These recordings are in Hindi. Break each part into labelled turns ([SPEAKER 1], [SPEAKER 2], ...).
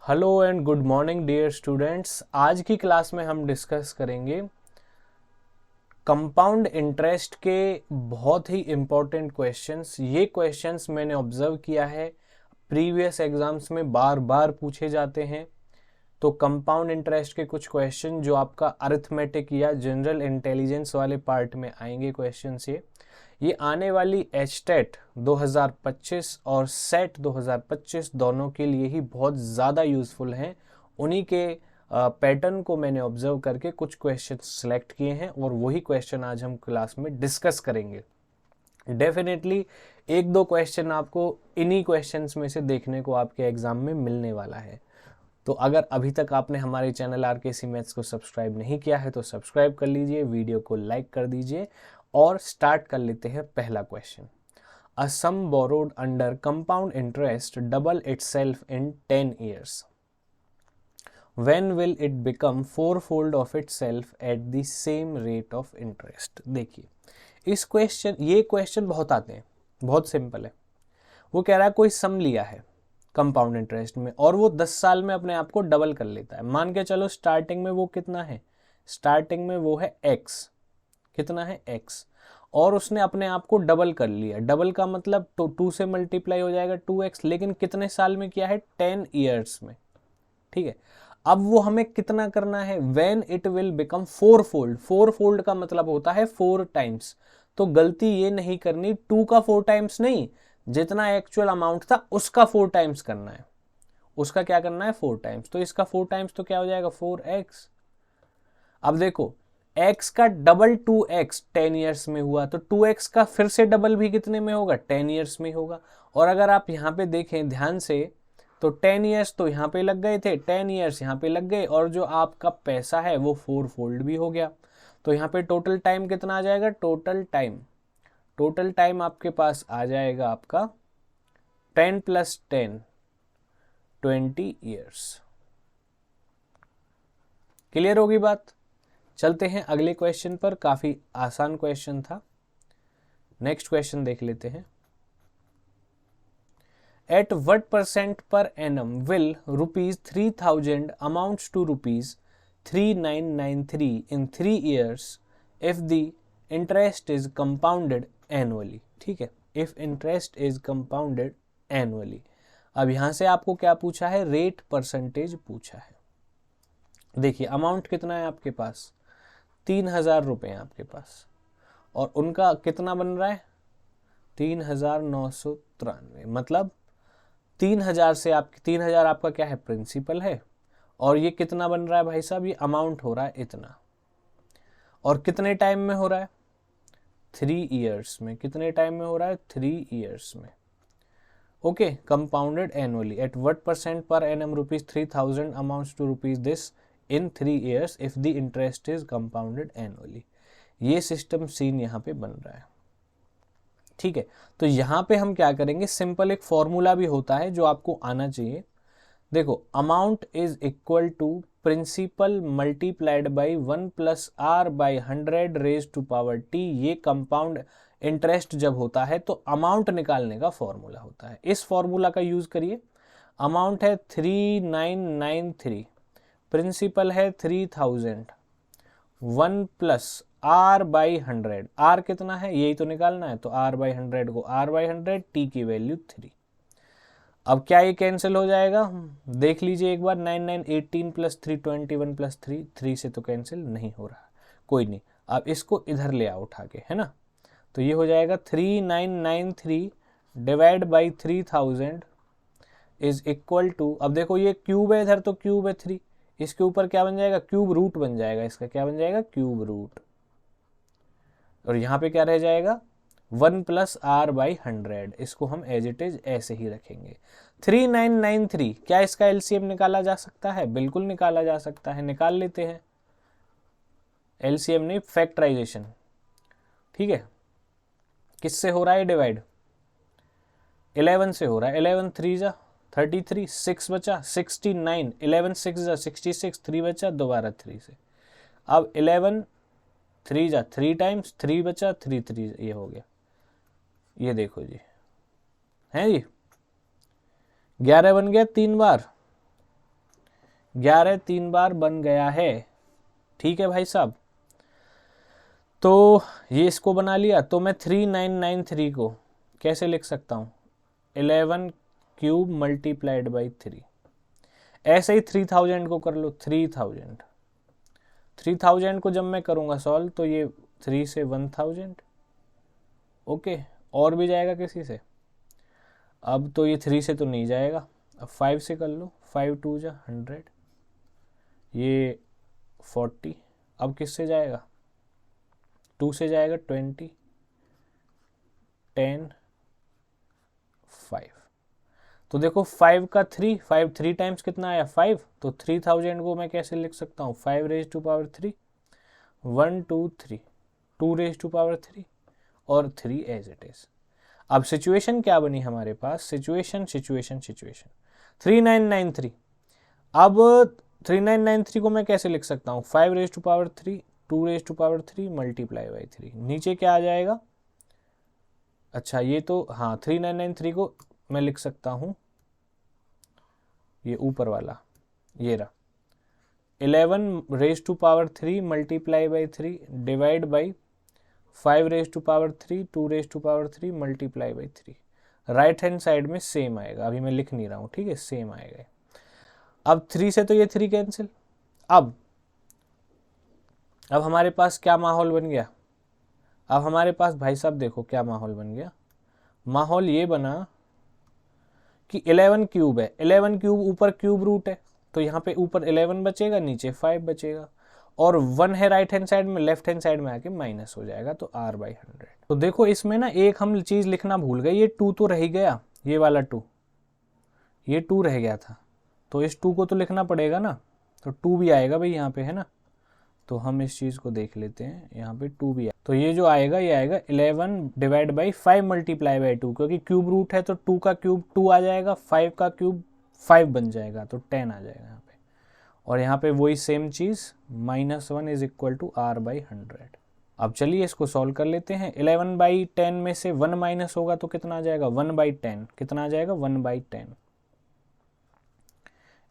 [SPEAKER 1] Hello and good morning dear students. आज की क्लास में हम डिस्कस करेंगे कंपाउंड इंटरेस्ट के बहुत ही इम्पोर्टेंट क्वेश्चंस। ये क्वेश्चंस मैंने ऑब्जर्व किया है प्रीवियस एग्जाम्स में बार बार पूछे जाते हैं। तो कंपाउंड इंटरेस्ट के कुछ क्वेश्चन जो आपका अरिथमेटिक या जनरल इंटेलिजेंस वाले पार्ट में आएंगे क्वेश्चंस, ये आने वाली एचटेट 2025 और सेट 2025 दोनों के लिए ही बहुत ज़्यादा यूज़फुल हैं। उन्हीं के पैटर्न को मैंने ऑब्जर्व करके कुछ क्वेश्चन सिलेक्ट किए हैं और वही क्वेश्चन आज हम क्लास में डिस्कस करेंगे। डेफिनेटली एक दो क्वेश्चन आपको इन्हीं क्वेश्चंस में से देखने को आपके एग्जाम में मिलने वाला है। तो अगर अभी तक आपने हमारे चैनल आरकेसी मैथ्स को सब्सक्राइब नहीं किया है तो सब्सक्राइब कर लीजिए, वीडियो को लाइक कर दीजिए और स्टार्ट कर लेते हैं पहला question. A sum borrowed under compound interest double itself in 10 years. When will it become fourfold of itself at the same rate of interest? देखिए ये क्वेश्चन बहुत आते हैं, बहुत सिंपल है। वो कह रहा है कोई सम लिया है कंपाउंड इंटरेस्ट में और वो 10 साल में अपने आप को डबल कर लेता है। मान के चलो स्टार्टिंग में वो कितना है, स्टार्टिंग में वो है x, कितना है x, और उसने अपने आप को डबल कर लिया। डबल का मतलब तो 2 से मल्टीप्लाई हो जाएगा 2x, लेकिन कितने साल में किया है, 10 years में। ठीक है, अब वो हमें कितना करना है, व्हेन इट विल बिकम फोरफोल्ड। फोरफोल्ड का मतलब होता है 4 टाइम्स। तो गलती ये नहीं करनी, 2 का 4 टाइम्स नहीं, जितना एक्चुअल अमाउंट था उसका 4 टाइम्स करना है। उसका क्या करना है, 4 टाइम्स। तो इसका 4 टाइम्स तो क्या हो जाएगा, 4x। अब देखो x का डबल 2x 10 ईयर्स में हुआ, तो 2x का फिर से डबल भी कितने में होगा, 10 ईयर्स में होगा। और अगर आप यहाँ पे देखें ध्यान से तो 10 ईयर्स तो यहाँ पे लग गए थे, 10 ईयर्स यहाँ पे लग गए, और जो आपका पैसा है वो 4 फोल्ड भी हो गया। तो यहाँ पे टोटल टाइम कितना आ जाएगा, टोटल टाइम आपके पास आ जाएगा आपका 10 + 10 20 ईयर्स। क्लियर होगी बात। चलते हैं अगले क्वेश्चन पर, काफी आसान क्वेश्चन था। नेक्स्ट क्वेश्चन देख लेते हैं। At what % per annum will ₹3000 amounts to ₹3993 in 3 years if the interest is compounded annually? ठीक है, if interest is compounded annually। अब यहां से आपको क्या पूछा है, रेट परसेंटेज पूछा है। देखिए अमाउंट कितना है आपके पास, 3000 रुपए हैं आपके पास, और उनका कितना बन रहा है, 3993। मतलब 3000 से आपकी 3000 आपका क्या है, प्रिंसिपल है, और ये कितना बन रहा है भाई साहब, ये अमाउंट हो रहा है इतना। और कितने टाइम में हो रहा है, 3 ईयर्स में। कितने टाइम में हो रहा है, 3 ईयर्स में। Okay, compounded annually at what % per annum ₹3000 amounts to this in 3 years if the interest is compounded annually. ये सिस्टम सीन यहाँ पे बन रहा है। ठीक है, तो यहां पे हम क्या करेंगे, सिंपल एक फॉर्मूला भी होता है जो आपको आना चाहिए। देखो amount is equal to principal multiplied by 1 + r/100 raise to power t। ये कंपाउंड इंटरेस्ट जब होता है तो अमाउंट निकालने का फॉर्मूला होता है। इस फॉर्मूला का यूज करिए। अमाउंट है 3993, प्रिंसिपल है 3000, 1 + r/100। r कितना है, यही तो निकालना है, तो r/100 को r/100, t की वैल्यू 3। अब क्या ये कैंसिल हो जाएगा, देख लीजिए एक बार, 9 9 18 + 3 21 + 3, 3 से तो कैंसिल नहीं हो रहा, कोई नहीं। अब इसको इधर ले आओ उठा के, है ना। तो ये हो जाएगा 3993 divide by 3000 is equal to, अब देखो ये क्यूब है इधर, तो क्यूब है 3, इसके ऊपर क्या बन जाएगा, क्यूब रूट बन जाएगा, इसका क्या बन जाएगा, क्यूब रूट। और यहाँ पे क्या रह जाएगा, 1 + r/100। इसको हम एज इट इज ऐसे ही रखेंगे। 3993, क्या इसका एलसीएम निकाला जा सकता है, बिल्कुल निकाला जा सकता है, निकाल लेते हैं। एलसीएम नहीं, फैक्टराइजेशन। ठीक है, किससे हो रहा है डिवाइड, 11 से हो रहा है। 11 3 जा 33, 6 बचा 69, 11 6 जा 66, 3 बचा, दोबारा 3 से। अब 11 3 जा 3 टाइम्स, 3 बचा, 3 3, ये हो गया। ये देखो जी, है जी, 11 बन गया 3 बार, 11 3 बार बन गया है। ठीक है भाई साहब, तो ये इसको बना लिया। तो मैं 3993 को कैसे लिख सकता हूँ, 11 क्यूब मल्टीप्लाइड बाई 3। ऐसे ही 3000 को कर लो, 3000 को जब मैं करूँगा सॉल्व तो ये 3 से 1000, ओके। और भी जाएगा किसी से? अब तो ये 3 से तो नहीं जाएगा, अब 5 से कर लो, 5 2 जा 100, ये 40। अब किससे जाएगा? 2 से जाएगा 20, 10, 5। तो देखो 5 का 3, 5 3 टाइम्स कितना आया 5, तो 3000 को मैं कैसे लिख सकता हूँ, 5 raise to power 3, 1 2 3, 2 raise to power 3 और 3 एज इट इज। अब सिचुएशन क्या बनी हमारे पास, सिचुएशन 3993। अब 3993 को मैं कैसे लिख सकता हूँ, 5 raise to power 3, 2 raise to power 3 मल्टीप्लाई बाई 3। नीचे क्या आ जाएगा, अच्छा ये तो हाँ 3993 को मैं लिख सकता हूँ, ये ऊपर वाला ये रहा, 11 रेज टू पावर 3 मल्टीप्लाई बाई 3 divide by 5 raise to power 3, 2 raise to power 3 मल्टीप्लाई बाई 3। राइट हैंड साइड में सेम आएगा, अभी मैं लिख नहीं रहा हूँ, ठीक है, सेम आएगा। अब 3 से तो ये 3 कैंसिल। अब हमारे पास क्या माहौल बन गया, अब हमारे पास भाई साहब देखो क्या माहौल बन गया। माहौल ये बना कि 11 क्यूब है, 11 क्यूब ऊपर क्यूब रूट है, तो यहाँ पे ऊपर 11 बचेगा, नीचे 5 बचेगा, और 1 है राइट हैंड साइड में, लेफ्ट हैंड साइड में आके माइनस हो जाएगा, तो r/100। तो देखो इसमें ना एक हम चीज लिखना भूल गए, ये 2 तो रह ही गया, ये वाला 2, ये 2 रह गया था, तो इस 2 को तो लिखना पड़ेगा ना, तो 2 भी आएगा भाई यहाँ पे, है ना। तो हम इस चीज को देख लेते हैं, यहाँ पे 2 भी आएगा, तो ये जो आएगा ये आएगा 11 डिवाइड बाई 5 मल्टीप्लाई बाई 2, क्योंकि क्यूब रूट है तो 2 का क्यूब 2 आ जाएगा, 5 का क्यूब 5 बन जाएगा, तो 10 आ जाएगा यहाँ पे। और यहाँ पे वही सेम चीज -1 इज इक्वल टू r/100। अब चलिए इसको सॉल्व कर लेते हैं। 11/10 में से 1 माइनस होगा तो कितना आ जाएगा, 1/10, कितना आ जाएगा 1/10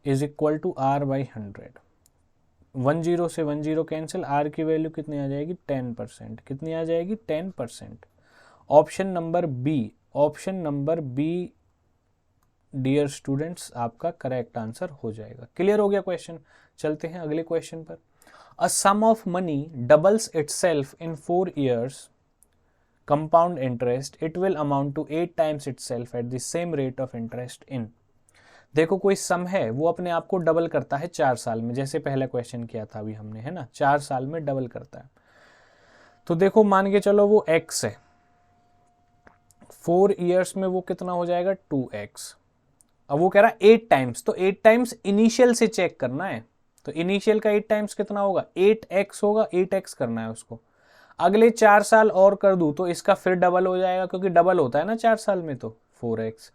[SPEAKER 1] इज इक्वल टू r/100। 10 से 10 कैंसिल, r की वैल्यू कितनी आ जाएगी 10%, कितनी आ जाएगी 10%। Option number B dear students आपका करेक्ट आंसर हो जाएगा। क्लियर हो गया क्वेश्चन, चलते हैं अगले क्वेश्चन पर। A sum of money doubles itself in 4 years compound interest, it will amount to 8 times itself at the same rate of interest in। देखो कोई सम है वो अपने आप को डबल करता है 4 साल में, जैसे पहला क्वेश्चन किया था अभी हमने, है ना, 4 साल में डबल करता है। तो देखो मान के चलो वो x है, 4 years में वो कितना हो जाएगा 2x। अब वो कह रहा है 8 टाइम्स, तो 8 टाइम्स इनिशियल से चेक करना है, तो इनिशियल का 8 टाइम्स कितना होगा 8x होगा, 8x करना है उसको। अगले 4 साल और कर दूं तो इसका फिर डबल हो जाएगा, क्योंकि डबल होता है ना 4 साल में, तो 4x।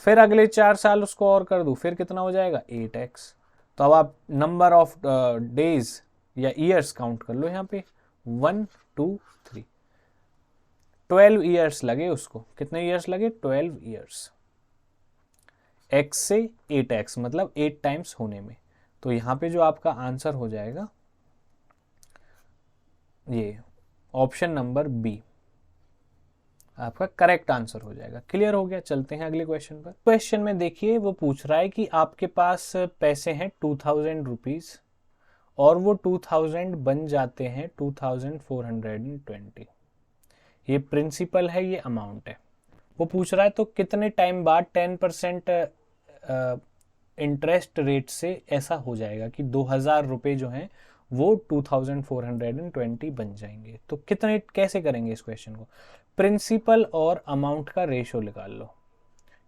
[SPEAKER 1] फिर अगले 4 साल उसको और कर दूं, फिर कितना हो जाएगा 8x। तो अब आप नंबर ऑफ डेज या ईयर्स काउंट कर लो, यहाँ पे 1 2 3, 12 ईयर्स लगे उसको। कितने ईयर्स लगे 12 ईयर्स, x से 8x मतलब 8 टाइम्स होने में। तो यहाँ पे जो आपका आंसर हो जाएगा ये ऑप्शन नंबर बी आपका करेक्ट आंसर हो जाएगा। क्लियर हो गया, चलते हैं अगले क्वेश्चन पर। क्वेश्चन में देखिए वो पूछ रहा है कि आपके पास पैसे हैं 2000 रुपीज और वो 2000 बन जाते हैं 2420। ये प्रिंसिपल है, ये अमाउंट है। वो पूछ रहा है तो कितने टाइम बाद 10% इंटरेस्ट रेट से ऐसा हो जाएगा कि 2000 रुपये जो हैं वो 2420 बन जाएंगे। तो कितने कैसे करेंगे इस क्वेश्चन को, प्रिंसिपल और अमाउंट का रेशो निकाल लो।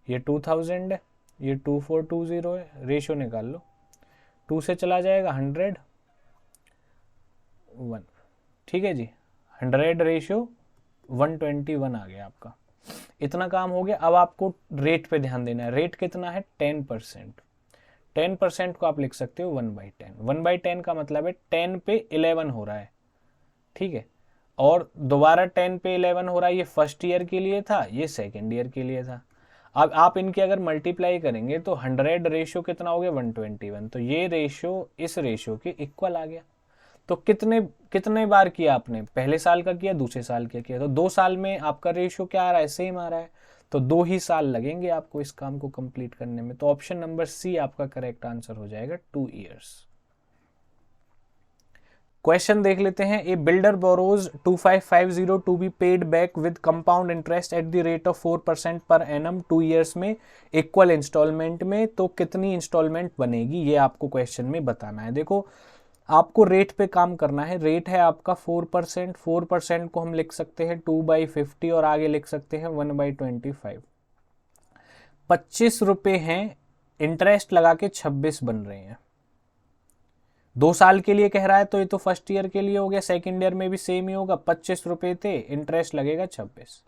[SPEAKER 1] ये 2000 है, ये 2420 है, रेशो निकाल लो। 2 से चला जाएगा 100, 1, ठीक है जी, 100 रेशो 121 आ गया आपका। इतना काम हो गया। अब आपको रेट पे ध्यान देना है। रेट कितना है 10%। 10% को आप लिख सकते हो 1/10। 1/10 का मतलब है 10 पे 11 हो रहा है, ठीक है, और दोबारा 10 पे 11 हो रहा है। ये फर्स्ट ईयर के लिए था, ये सेकेंड ईयर के लिए था। अब आप इनके अगर मल्टीप्लाई करेंगे तो 100 रेशियो कितना हो गया 121, तो ये रेशियो इस रेशियो के इक्वल आ गया। तो कितने कितने बार किया आपने, पहले साल का किया, दूसरे साल का किया, तो 2 साल में आपका रेशियो क्या आ रहा है, सेम आ रहा है, तो 2 ही साल लगेंगे आपको इस काम को कंप्लीट करने में। तो ऑप्शन नंबर सी आपका करेक्ट आंसर हो जाएगा 2 ईयर्स। क्वेश्चन देख लेते हैं। A builder borrows 2550 to be paid back with compound interest at the rate of 4% per annum 2 years में इक्वल इंस्टॉलमेंट में, तो कितनी इंस्टॉलमेंट बनेगी ये आपको क्वेश्चन में बताना है। देखो आपको रेट पे काम करना है। रेट है आपका 4%, 4% को हम लिख सकते हैं 2/50 और आगे लिख सकते हैं 1/25। 25 रुपए हैं, इंटरेस्ट लगा के 26 बन रहे हैं। 2 साल के लिए कह रहा है तो ये तो फर्स्ट ईयर के लिए हो गया, सेकेंड ईयर में भी सेम ही होगा। 25 रुपए थे, इंटरेस्ट लगेगा 26।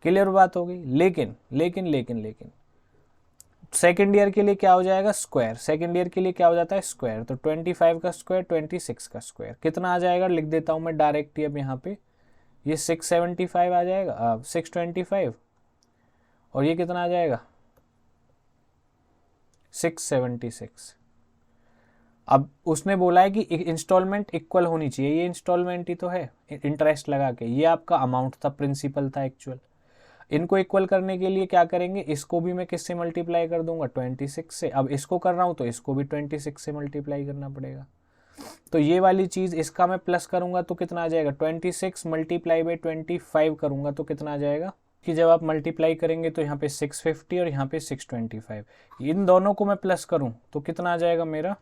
[SPEAKER 1] क्लियर बात हो गई। लेकिन लेकिन लेकिन लेकिन सेकेंड ईयर के लिए क्या हो जाएगा, स्क्वायर। सेकेंड ईयर के लिए क्या हो जाता है, स्क्वायर। तो 25 का स्क्वायर 26 का स्क्वायर कितना आ जाएगा, लिख देता हूं मैं डायरेक्ट ही अब यहाँ पे, ये 675 आ जाएगा, 625, और ये कितना आ जाएगा 676। अब उसने बोला है कि इंस्टॉलमेंट इक्वल होनी चाहिए, ये इंस्टॉलमेंट ही तो है इंटरेस्ट लगा के, ये आपका अमाउंट था, प्रिंसिपल था एक्चुअल। इनको इक्वल करने के लिए क्या करेंगे, इसको भी मैं किससे मल्टीप्लाई कर दूंगा 26 से। अब इसको कर रहा हूं तो इसको भी 26 से मल्टीप्लाई करना पड़ेगा। तो ये वाली चीज इसका मैं प्लस करूंगा तो कितना आ जाएगा 26 मल्टीप्लाई बाई 25 करूंगा तो कितना आ जाएगा, कि जब आप मल्टीप्लाई करेंगे तो यहाँ पे 650 और यहाँ पे 625, इन दोनों को मैं प्लस करूं तो कितना आ जाएगा मेरा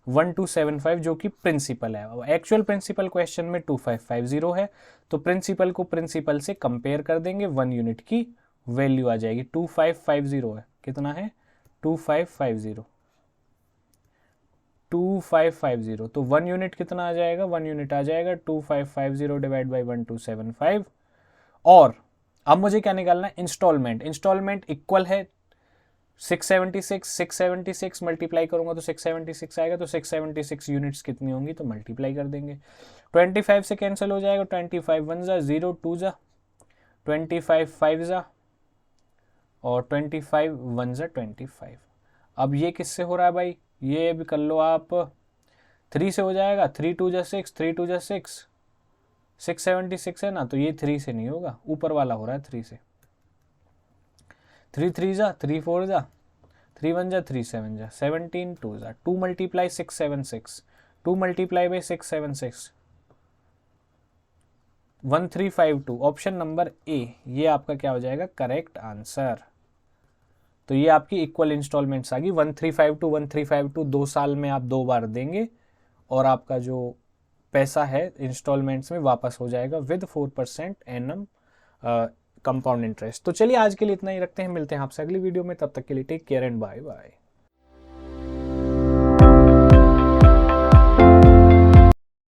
[SPEAKER 1] 1275, जो कि प्रिंसिपल है। एक्चुअल प्रिंसिपल क्वेश्चन में 2550 है, तो प्रिंसिपल को प्रिंसिपल से कंपेयर कर देंगे, 1 यूनिट की वैल्यू आ जाएगी। 2550 है, कितना है 2550, 2550, तो 1 यूनिट कितना आ जाएगा, 1 यूनिट आ जाएगा 2550 डिवाइड बाई 1275। और अब मुझे क्या निकालना है, इंस्टॉलमेंट। इंस्टॉलमेंट इक्वल है 676 मल्टीप्लाई करूंगा तो 676 आएगा, तो 676 यूनिट्स कितनी होंगी, तो मल्टीप्लाई कर देंगे। 25 से कैंसिल हो जाएगा, 25 1 जा 0 2 जा 25 5 जा और 25 1 जा 25। अब ये किससे हो रहा है भाई, ये भी कर लो आप, 3 से हो जाएगा, 3 2 जा 6 3 2 जा 6, 676 है ना, तो ये 3 से नहीं होगा, ऊपर वाला हो रहा है 3 से। 3 3 जा 3 4 जा 3 1 जा 3 7 जा 17 2 जा 2 multiply 676, 2 multiply by 676 1352। Option number A ये आपका क्या हो जाएगा करेक्ट आंसर। तो ये आपकी इक्वल इंस्टॉलमेंट्स आ गई 1352 1352, 2 साल में आप 2 बार देंगे और आपका जो पैसा है इंस्टॉलमेंट्स में वापस हो जाएगा विद 4% एनम कंपाउंड इंटरेस्ट। तो चलिए आज के लिए इतना ही रखते हैं, मिलते हैं आपसे अगली वीडियो में, तब तक के लिए take care and bye bye.